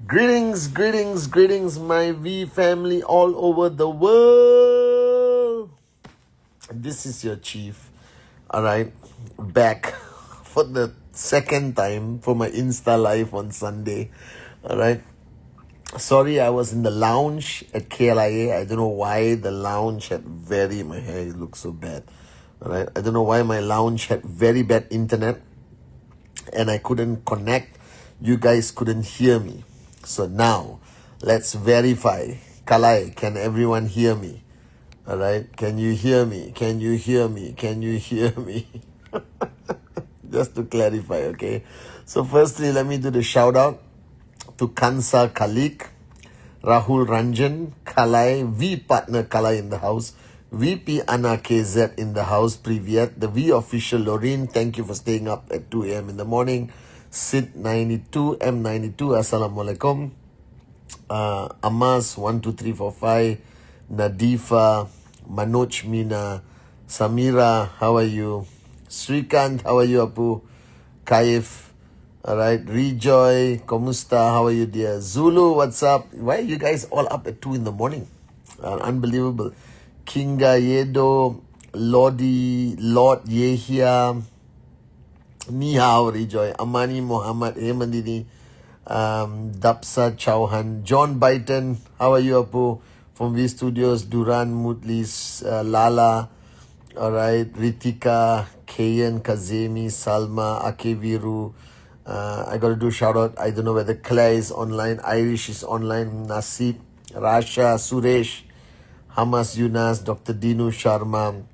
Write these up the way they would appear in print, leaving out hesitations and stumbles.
Greetings, greetings, greetings, my V family all over the world. This is your chief, all right, back for the second time for my Insta Live on Sunday, all right. Sorry, I was in the lounge at KLIA. I don't know why the lounge had my hair looks so bad, all right. I don't know why my lounge had very bad internet and I couldn't connect. You guys couldn't hear me. So now, let's verify. Kalai, can everyone hear me? All right. Can you hear me? Can you hear me? Can you hear me? Just to clarify, okay? So firstly, let me do the shout out to Kansa Kalik, Rahul Ranjan, Kalai, V partner Kalai in the house, VP Anna KZ in the house, Privyat, the V official Loreen, thank you for staying up at 2 a.m. in the morning. Sid 92, M92, Assalamualaikum. Amas 12345, Nadifa, Manoj Mina, Samira, how are you? Srikant, how are you, Apu? Kaif, alright. Rejoy, Komusta, how are you, dear? Zulu, what's up? Why are you guys all up at 2 in the morning? Unbelievable. Kinga Yedo, Lord Yehia, Ni hao, Rejoy, Amani Muhammad, Hemandini, Dapsa Chauhan, John Byton, how are you, Apu? From V Studios, Duran Mutlis, Lala, alright, Ritika, Kayan, Kazemi, Salma, Akeviru. I got to do shout out. I don't know whether Claire is online, Irish is online, Nasib, Rasha, Suresh, Hamas Yunas, Dr. Dinu Sharma,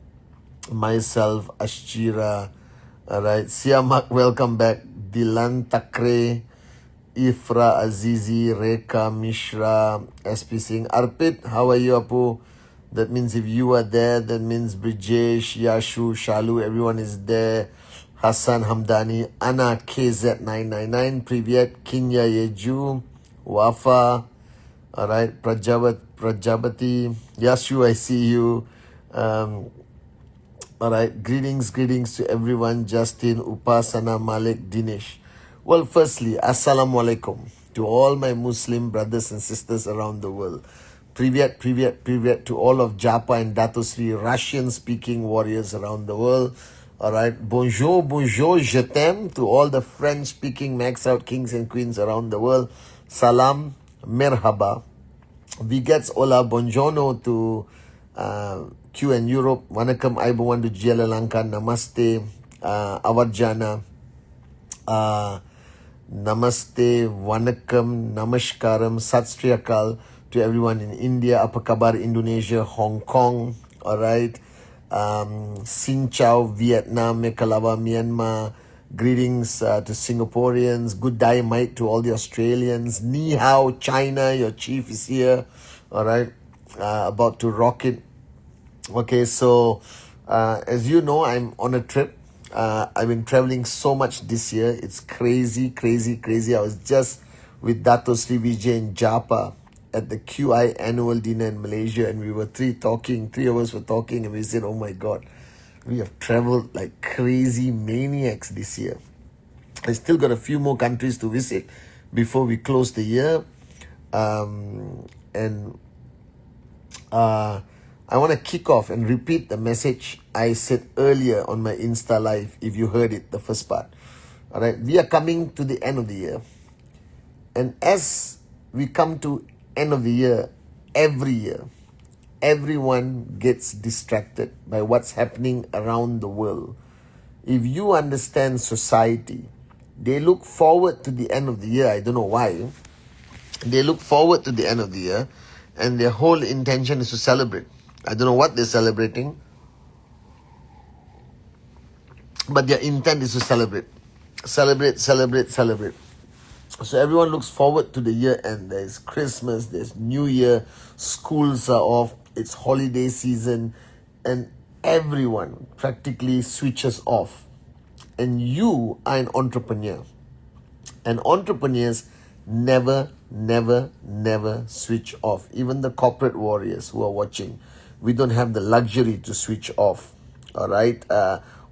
myself, Ashira, alright, Siamak, welcome back, Dilan Takre, Ifra Azizi, Reka Mishra, SP Singh, Arpit, how are you, Apu? That means if you are there, that means Brijesh, Yashu, Shalu, everyone is there. Hassan Hamdani, Anna KZ999, Privyat, Kinya Yeju, Wafa, alright, Prajabati, Yashu, I see you. Alright, greetings to everyone. Justin, Upasana, Malik, Dinesh. Well, firstly, Assalamu alaikum to all my Muslim brothers and sisters around the world. Privyat to all of Japa and Datosri Russian-speaking warriors around the world. Alright, bonjour, je t'aime to all the French-speaking Max Out kings and queens around the world. Salam, merhaba. Vigets hola, buongiorno to Q and Europe. Vanakkam, Aibawan to Jela Lanka. Namaste, Avarjana. Namaste, Vanakkam, Namaskaram, Sat Sri Akal to everyone in India, Apa Kabar, Indonesia, Hong Kong, alright. Xin Chao, Vietnam, Mekalawa, Myanmar. Greetings to Singaporeans. Good day, mate, to all the Australians. Ni hao, China, your chief is here, alright. About to rock it. Okay, so as you know, I'm on a trip. I've been traveling so much this year. It's crazy. I was just with Dato Sri Vijay in Japa at the QI annual dinner in Malaysia, and we were three of us were talking, and we said, oh my God, we have traveled like crazy maniacs this year. I still got a few more countries to visit before we close the year. I want to kick off and repeat the message I said earlier on my Insta Live, if you heard it, the first part. All right, we are coming to the end of the year. And as we come to end of the year, every year, everyone gets distracted by what's happening around the world. If you understand society, they look forward to the end of the year. I don't know why. They look forward to the end of the year, and their whole intention is to celebrate. I don't know what they're celebrating, but their intent is to celebrate. Celebrate. So everyone looks forward to the year end. There's Christmas, there's New Year, schools are off, it's holiday season, and everyone practically switches off. And you are an entrepreneur. And entrepreneurs never switch off. Even the corporate warriors who are watching, we don't have the luxury to switch off. All right.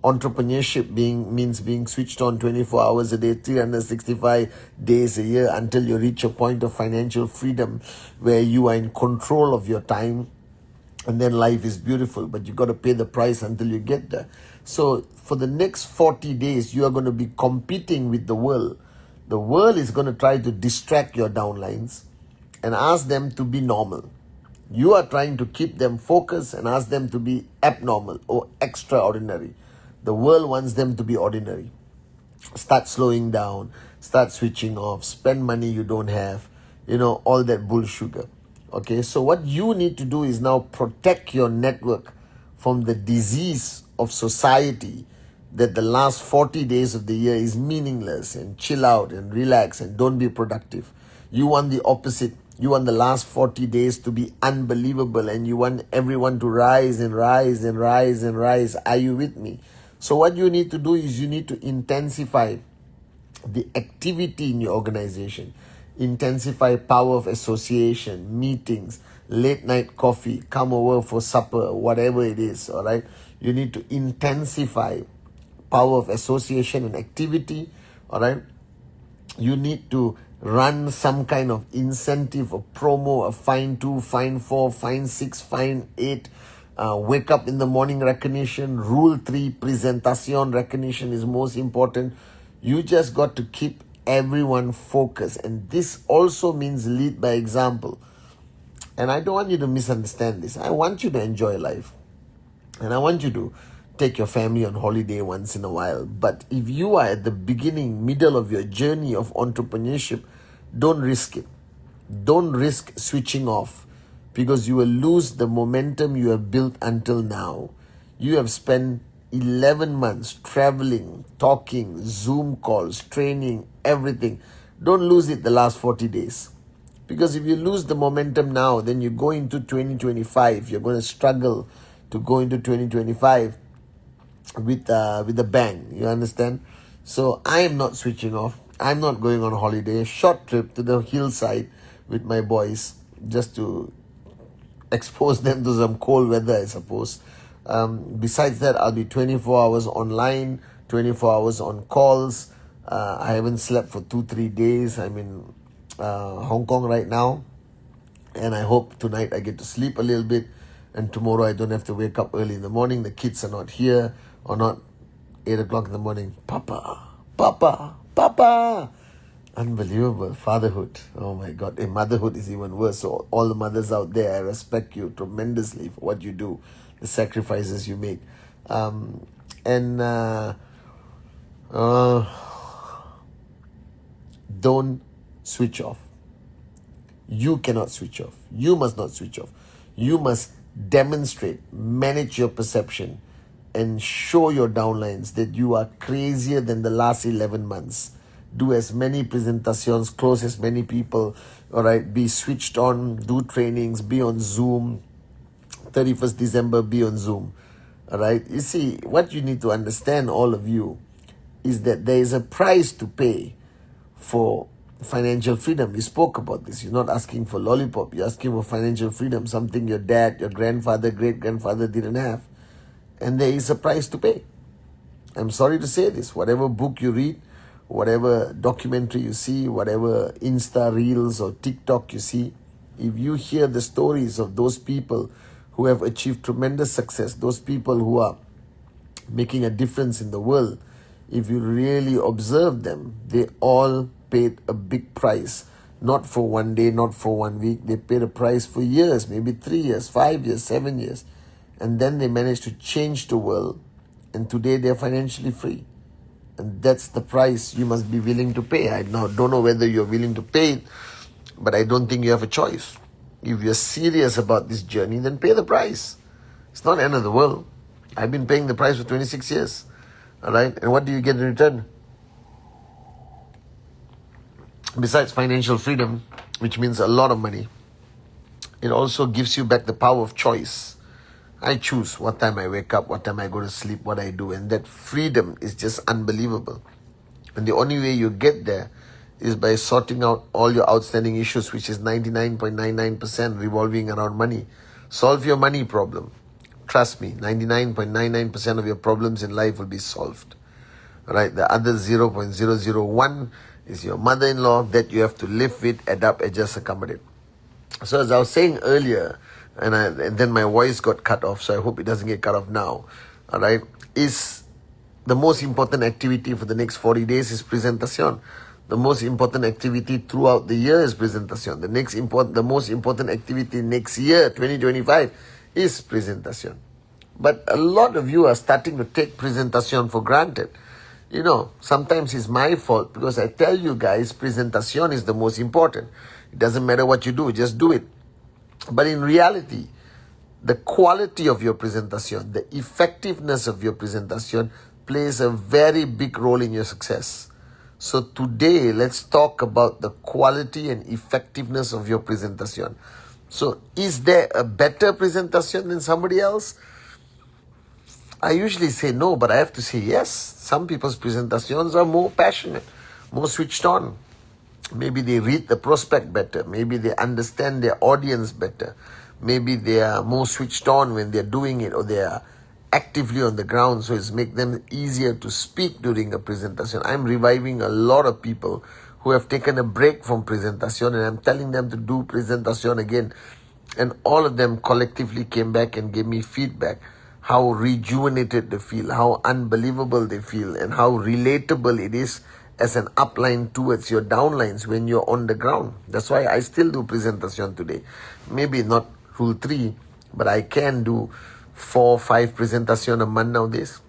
Entrepreneurship means being switched on 24 hours a day, 365 days a year, until you reach a point of financial freedom where you are in control of your time. And then life is beautiful, but you got to pay the price until you get there. So for the next 40 days, you are going to be competing with the world. The world is going to try to distract your downlines and ask them to be normal. You are trying to keep them focused and ask them to be abnormal or extraordinary. The world wants them to be ordinary. Start slowing down, start switching off, spend money you don't have, all that bull sugar. Okay, so what you need to do is now protect your network from the disease of society that the last 40 days of the year is meaningless, and chill out and relax and don't be productive. You want the opposite. You want the last 40 days to be unbelievable, and you want everyone to rise and rise and rise and rise. Are you with me? So what you need to do is you need to intensify the activity in your organization. Intensify power of association, meetings, late night coffee, come over for supper, whatever it is, all right? You need to intensify power of association and activity, all right? You need to run some kind of incentive, a promo, a fine 2, fine 4, fine 6, fine 8, wake up in the morning recognition, rule 3, presentation recognition is most important. You just got to keep everyone focused, and this also means lead by example. And I don't want you to misunderstand this. I want you to enjoy life, and I want you to take your family on holiday once in a while. But if you are at the beginning, middle of your journey of entrepreneurship, don't risk it. Don't risk switching off, because you will lose the momentum you have built until now. You have spent 11 months traveling, talking, Zoom calls, training, everything. Don't lose it the last 40 days. Because if you lose the momentum now, then you go into 2025. You're going to struggle to go into 2025 with a bang. You understand? So I am not switching off. I'm not going on holiday. Short trip to the hillside with my boys, just to expose them to some cold weather, I suppose. Besides that, I'll be 24 hours online, 24 hours on calls. I haven't slept for 2-3 days. I'm in Hong Kong right now, and I hope tonight I get to sleep a little bit, and tomorrow I don't have to wake up early in the morning. The kids are not here, or not 8 o'clock in the morning. Papa, Papa, Papa. Unbelievable. Fatherhood. Oh my God. And motherhood is even worse. So all the mothers out there, I respect you tremendously for what you do, the sacrifices you make. Don't switch off. You cannot switch off. You must not switch off. You must demonstrate, manage your perception, and show your downlines that you are crazier than the last 11 months. Do as many presentations, close as many people, all right? Be switched on, do trainings, be on Zoom. 31st December, be on Zoom, all right? You see, what you need to understand, all of you, is that there is a price to pay for financial freedom. We spoke about this. You're not asking for lollipop. You're asking for financial freedom, something your dad, your grandfather, great-grandfather didn't have. And there is a price to pay. I'm sorry to say this. Whatever book you read, whatever documentary you see, whatever Insta Reels or TikTok you see, if you hear the stories of those people who have achieved tremendous success, those people who are making a difference in the world, if you really observe them, they all paid a big price. Not for one day, not for 1 week. They paid a price for years, maybe 3 years, 5 years, 7 years. And then they managed to change the world. And today they're financially free. And that's the price you must be willing to pay. I now don't know whether you're willing to pay it, but I don't think you have a choice. If you're serious about this journey, then pay the price. It's not the end of the world. I've been paying the price for 26 years. All right? And what do you get in return? Besides financial freedom, which means a lot of money, it also gives you back the power of choice. I choose what time I wake up, what time I go to sleep, what I do. And that freedom is just unbelievable. And the only way you get there is by sorting out all your outstanding issues, which is 99.99% revolving around money. Solve your money problem. Trust me, 99.99% of your problems in life will be solved. Right? The other 0.001 is your mother-in-law that you have to live with, adapt, adjust, accommodate. So as I was saying earlier, and then my voice got cut off, so I hope it doesn't get cut off now. All right, is the most important activity for the next 40 days is presentation. The most important activity throughout the year is presentation. The most important activity next year, 2025, is presentation. But a lot of you are starting to take presentation for granted. You know, sometimes it's my fault because I tell you guys, presentation is the most important. It doesn't matter what you do, just do it. But in reality, the quality of your presentation, the effectiveness of your presentation plays a very big role in your success. So today, let's talk about the quality and effectiveness of your presentation. So is there a better presentation than somebody else? I usually say no, but I have to say yes. Some people's presentations are more passionate, more switched on. Maybe they read the prospect better. Maybe they understand their audience better. Maybe they are more switched on when they're doing it, or they are actively on the ground, so it's make them easier to speak during a presentation. I'm reviving a lot of people who have taken a break from presentation, and I'm telling them to do presentation again. And all of them collectively came back and gave me feedback, how rejuvenated they feel, how unbelievable they feel, and how relatable it is as an upline towards your downlines when you're on the ground. That's why I still do presentation today. Maybe not rule 3, but I can do 4 or 5 presentation a month nowadays.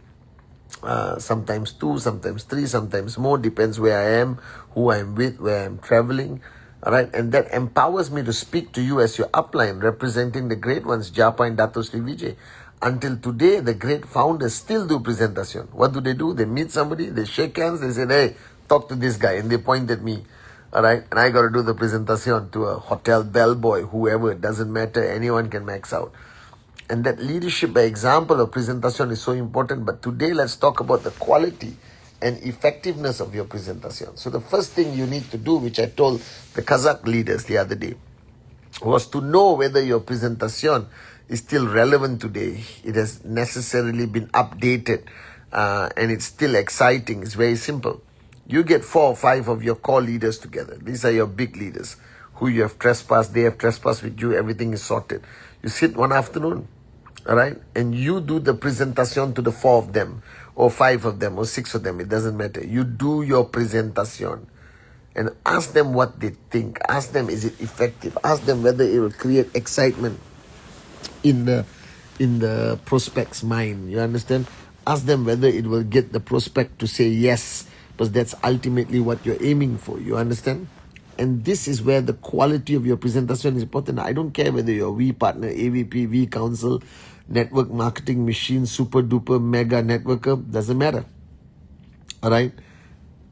Sometimes 2, sometimes 3, sometimes more, depends where I am, who I'm with, where I'm traveling. All right, and that empowers me to speak to you as your upline, representing the great ones, Japa and Dato Sri Vijay. Until today, the great founders still do presentation. What do? They meet somebody, they shake hands, they say, hey, talk to this guy, and they point at me. All right, and I got to do the presentation to a hotel bellboy, whoever, it doesn't matter, anyone can max out. And that leadership by example of presentation is so important. But today, let's talk about the quality and effectiveness of your presentation. So the first thing you need to do, which I told the Kazakh leaders the other day, was to know whether your presentation is still relevant today. It has necessarily been updated, and it's still exciting. It's very simple. You get 4 or 5 of your core leaders together. These are your big leaders who you have trespassed. They have trespassed with you. Everything is sorted. You sit one afternoon, all right, and you do the presentation to the 4 of them, or 5 of them, or 6 of them. It doesn't matter. You do your presentation and ask them what they think. Ask them, is it effective? Ask them whether it will create excitement in the prospect's mind. You understand? Ask them whether it will get the prospect to say yes, because that's ultimately what you're aiming for. You understand? And this is where the quality of your presentation is important. I don't care whether you're V partner, AVP, V council, network marketing machine, super duper mega networker, doesn't matter. All right?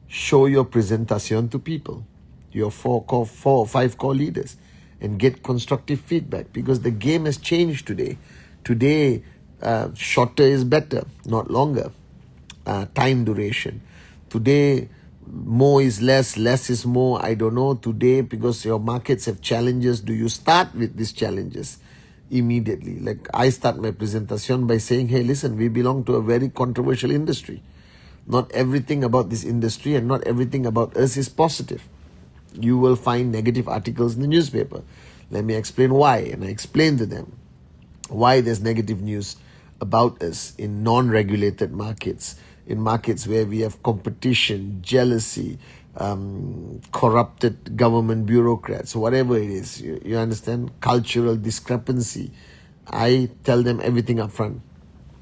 Show your presentation to people, your 4 or 5 core leaders, and get constructive feedback, because the game has changed today. Today, shorter is better, not longer. Time duration. Today, more is less, less is more. I don't know. Today, because your markets have challenges, do you start with these challenges immediately? Like I start my presentation by saying, hey, listen, we belong to a very controversial industry. Not everything about this industry and not everything about us is positive. You will find negative articles in the newspaper. Let me explain why. And I explain to them why there's negative news about us in non-regulated markets, in markets where we have competition, jealousy, corrupted government bureaucrats, whatever it is. You understand? Cultural discrepancy. I tell them everything up front.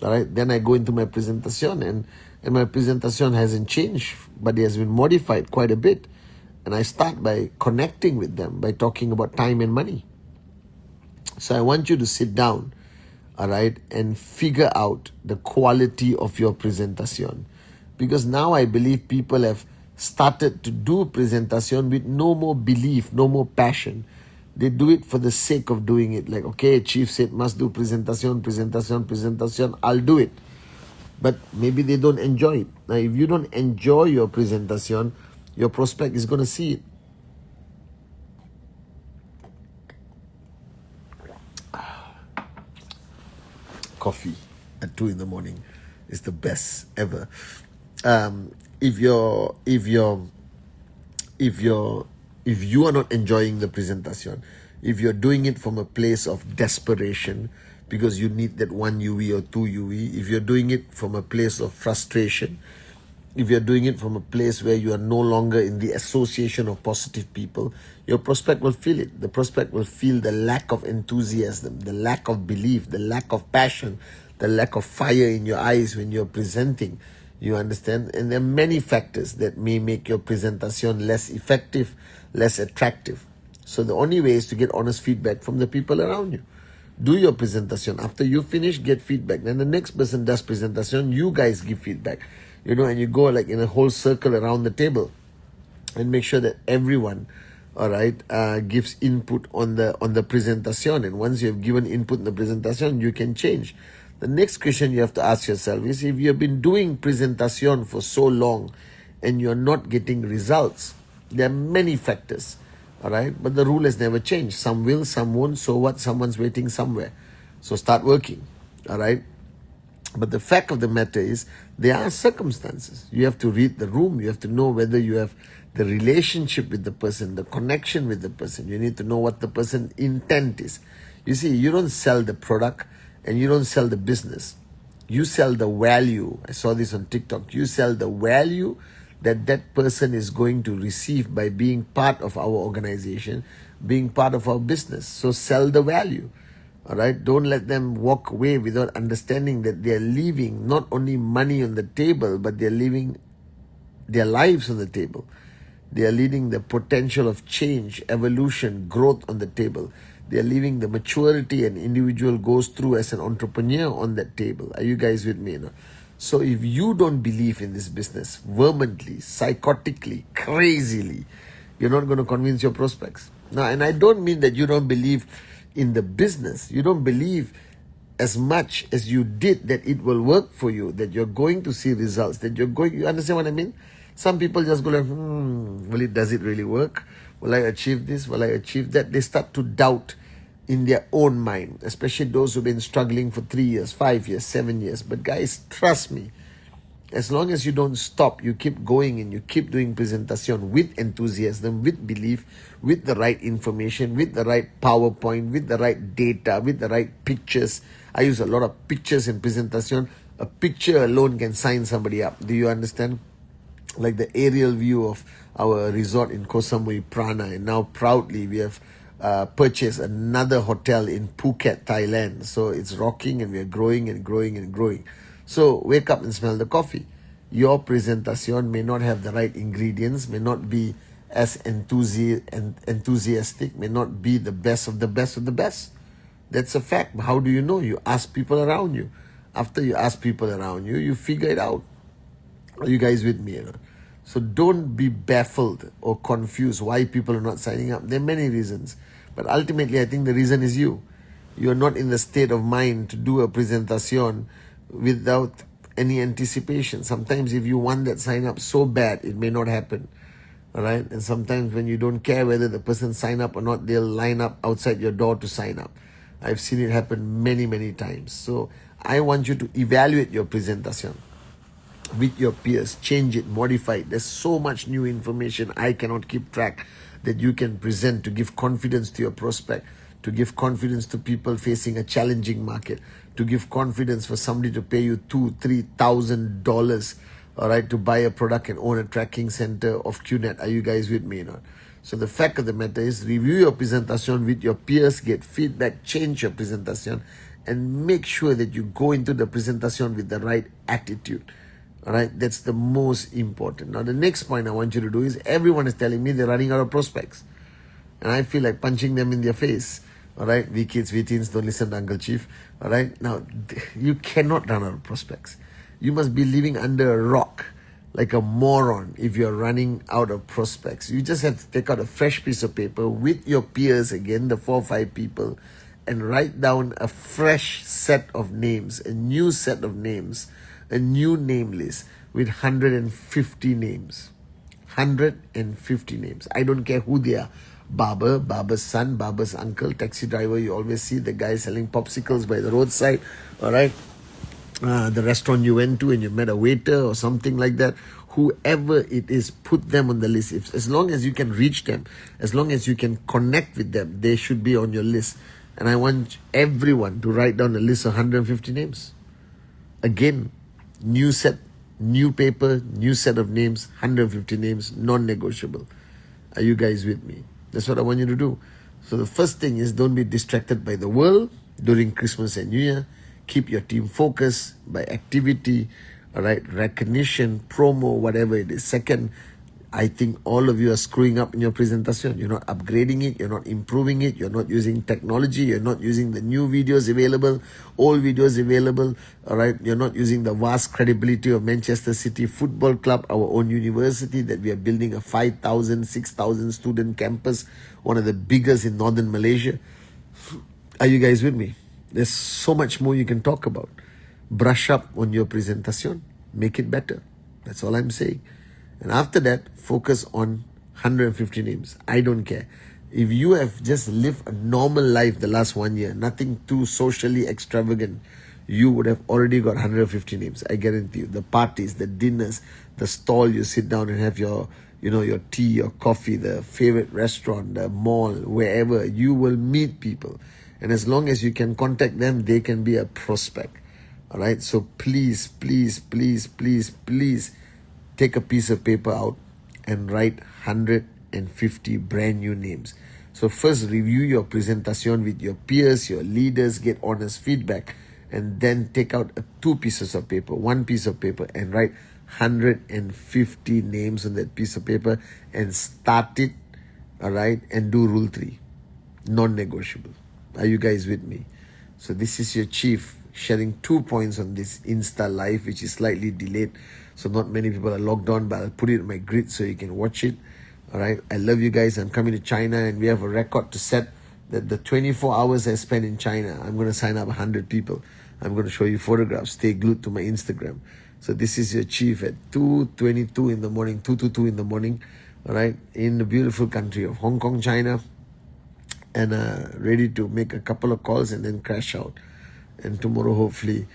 All right. Then I go into my presentation, and my presentation hasn't changed, but it has been modified quite a bit. And I start by connecting with them by talking about time and money. So I want you to sit down, all right, and figure out the quality of your presentation. Because now I believe people have started to do presentation with no more belief, no more passion. They do it for the sake of doing it. Like, okay, chief said must do presentation, I'll do it. But maybe they don't enjoy it. Now, if you don't enjoy your presentation, your prospect is going to see it. coffee at 2 in the morning is the best ever. If you're if you're if you're if you are not enjoying the presentation, if you're doing it from a place of desperation because you need that 1 UE or 2 UE, if you're doing it from a place of frustration, if you're doing it from a place where you are no longer in the association of positive people, your prospect will feel it. The prospect will feel the lack of enthusiasm, the lack of belief, the lack of passion, the lack of fire in your eyes when you're presenting. You understand? And there are many factors that may make your presentation less effective, less attractive. So the only way is to get honest feedback from the people around you. Do your presentation. After you finish, get feedback. Then the next person does presentation, you guys give feedback. And you go like in a whole circle around the table and make sure that everyone, all right, gives input on the presentation. And once you have given input in the presentation, you can change. The next question you have to ask yourself is, if you have been doing presentation for so long and you're not getting results, there are many factors, all right, but the rule has never changed. Some will, some won't. So what? Someone's waiting somewhere. So start working, all right. But the fact of the matter is, there are circumstances. You have to read the room. You have to know whether you have the relationship with the person, the connection with the person. You need to know what the person's intent is. You see, you don't sell the product and you don't sell the business. You sell the value. I saw this on TikTok. You sell the value that that person is going to receive by being part of our organization, being part of our business. So sell the value. All right, don't let them walk away without understanding that they're leaving not only money on the table, but they're leaving their lives on the table. They are leaving the potential of change, evolution, growth on the table. They are leaving the maturity an individual goes through as an entrepreneur on that table. Are you guys with me? So if you don't believe in this business vehemently, psychotically, crazily, you're not going to convince your prospects. Now, and I don't mean that you don't believe in the business. You don't believe as much as you did that it will work for you, that you're going to see results, that you understand what I mean? Some people just go like, does it really work? Will I achieve this? Will I achieve that? They start to doubt in their own mind, especially those who've been struggling for 3 years, 5 years, 7 years. But guys, trust me, as long as you don't stop, you keep going and you keep doing presentation with enthusiasm, with belief, with the right information, with the right PowerPoint, with the right data, with the right pictures. I use a lot of pictures in presentation. A picture alone can sign somebody up. Do you understand? Like the aerial view of our resort in Koh Samui Prana, and now proudly we have purchased another hotel in Phuket, Thailand. So it's rocking and we are growing and growing and growing. So wake up and smell the coffee. Your presentation may not have the right ingredients, may not be as enthusiastic, may not be the best of the best of the best. That's a fact. How do you know? You ask people around you. After you ask people around you, you figure it out. Are you guys with me? So don't be baffled or confused why people are not signing up. There are many reasons. But ultimately, I think the reason is you. You're not in the state of mind to do a presentation without any anticipation. Sometimes if you want that sign up so bad, it may not happen. All right. And sometimes when you don't care whether the person sign up or not, they'll line up outside your door to sign up. I've seen it happen many, many times. So I want you to evaluate your presentation with your peers, change it, modify it. There's so much new information I cannot keep track that you can present to give confidence to your prospect, to give confidence to people facing a challenging market, to give confidence for somebody to pay you $2,000-$3,000, all right, to buy a product and own a tracking center of QNet. Are you guys with me? So the fact of the matter is, review your presentation with your peers, get feedback, change your presentation, and make sure that you go into the presentation with the right attitude. All right, that's the most important. Now, the next point I want you to do is, everyone is telling me they're running out of prospects. And I feel like punching them in their face. All right, we kids, we teens, don't listen to Uncle Chief. All right, now, you cannot run out of prospects. You must be living under a rock like a moron if you're running out of prospects. You just have to take out a fresh piece of paper with your peers again, the 4 or 5 people, and write down a fresh set of names, a new set of names, a new name list with 150 names. 150 names. I don't care who they are. Barber's son, barber's uncle, taxi driver. You always see the guy selling popsicles by the roadside. All right. The restaurant you went to and you met a waiter or something like that, whoever it is, put them on the list. As long as you can reach them, as long as you can connect with them, they should be on your list. And I want everyone to write down a list of 150 names. Again, new paper, new set of names, 150 names, non-negotiable. Are you guys with me? That's what I want you to do. So the first thing is, don't be distracted by the world during Christmas and New Year. Keep your team focused by activity, all right, recognition, promo, whatever it is. Second, I think all of you are screwing up in your presentation. You're not upgrading it. You're not improving it. You're not using technology. You're not using the new videos available, old videos available. All right. You're not using the vast credibility of Manchester City Football Club, our own university that we are building, a 5,000, 6,000 student campus, one of the biggest in northern Malaysia. Are you guys with me? There's so much more you can talk about. Brush up on your presentation. Make it better. That's all I'm saying. And after that, focus on 150 names. I don't care. If you have just lived a normal life the last 1 year, nothing too socially extravagant, you would have already got 150 names. I guarantee you. The parties, the dinners, the stall you sit down and have your tea, your coffee, the favorite restaurant, the mall, wherever, you will meet people. And as long as you can contact them, they can be a prospect. All right. So please, please, please, please, please take a piece of paper out and write 150 brand new names. So first, review your presentation with your peers, your leaders, get honest feedback, and then take out two pieces of paper, one piece of paper, and write 150 names on that piece of paper and start it. All right. And do rule 3, non-negotiable. Are you guys with me? So this is your chief sharing 2 points on this Insta Live, which is slightly delayed. So not many people are logged on, but I'll put it in my grid so you can watch it. All right. I love you guys. I'm coming to China and we have a record to set that the 24 hours I spent in China, I'm going to sign up 100 people. I'm going to show you photographs. Stay glued to my Instagram. So this is your chief at 2:22 in the morning, 2:22 in the morning. All right. In the beautiful country of Hong Kong, China. And ready to make a couple of calls and then crash out. And tomorrow, hopefully,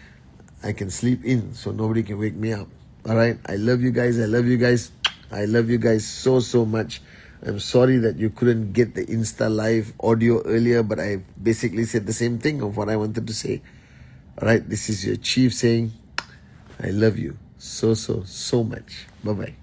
I can sleep in so nobody can wake me up. All right. I love you guys. I love you guys. I love you guys so, so much. I'm sorry that you couldn't get the Insta Live audio earlier, but I basically said the same thing of what I wanted to say. All right. This is your chief saying, I love you so, so, so much. Bye-bye.